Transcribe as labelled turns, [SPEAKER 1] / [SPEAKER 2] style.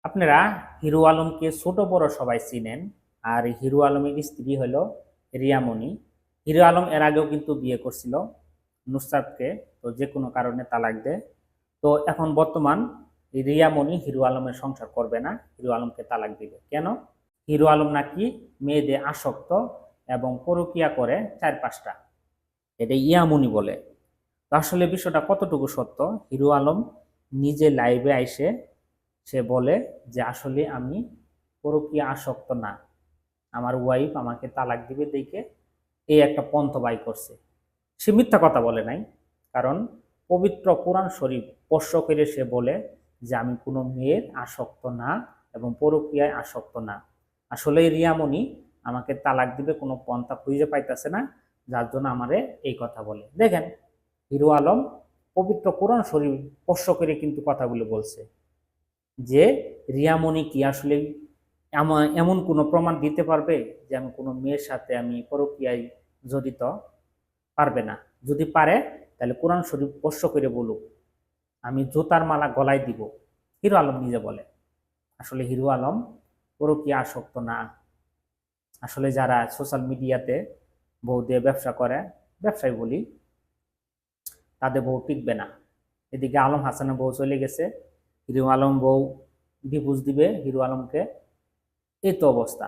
[SPEAKER 1] আপনারা হিরো আলমকে ছোট বড় সবাই চিনেন। আর হিরো আলমের স্ত্রী হলো রিয়ামণি। হিরো আলম এর আগেও কিন্তু বিয়ে করছিল নুসরাতকে, তো যে কোনো কারণে তালাক দেয়। তো এখন বর্তমান এই রিয়ামণি হিরো আলমের সংসার করবে না, হিরো আলমকে তালাক দিবে। কেন? হিরো আলম নাকি মেয়েদের আসক্ত এবং পরকীয়া করে 4-5টা, এটা ইয়ামুনি বলে। তো আসলে বিষয়টা কতটুকু সত্য? হিরো আলম নিজে লাইভে আইসে সে বলে যে আসলে আমি পরকীয়া আসক্ত না, আমার ওয়াইফ আমাকে তালাক দিবে দেখে এই একটা পন্থ বাই করছে। সে মিথ্যা কথা বলে নাই, কারণ পবিত্র কোরআন শরীফ স্পর্শ করে সে বলে যে আমি কোনো মেয়ের আসক্ত না এবং পরকীয়ায় আসক্ত না। আসলে রিয়ামণি আমাকে তালাক দিবে কোনো পন্থা খুঁজে পাইতেছে না, যার জন্য আমারে এই কথা বলে। দেখেন, হিরো আলম পবিত্র কোরআন শরীফ স্পর্শ করে কিন্তু কথাগুলো বলছে যে রিয়ামণি কি আসলে এমন কোনো প্রমাণ দিতে পারবে যে আমি কোনো মেয়ের সাথে আমি পরকীয়ায় জড়িত? পারবে না। যদি পারে তাহলে কোরআন শরীফ স্পর্শ করে বলুক, আমি জুতার মালা গলায় দিব। হিরো আলম নিজে বলে। আসলে হিরো আলম পরকীয়া আসক্ত না। আসলে যারা সোশ্যাল মিডিয়াতে বউ দিয়ে ব্যবসা করে, ব্যবসায়ী বলি, তাদের বউ টিকবে না। এদিকে আলম হাসানের বউ চলে গেছে, হিরো আলম বউ ডিভোর্স দিবে হিরো আলমকে। এই তো অবস্থা।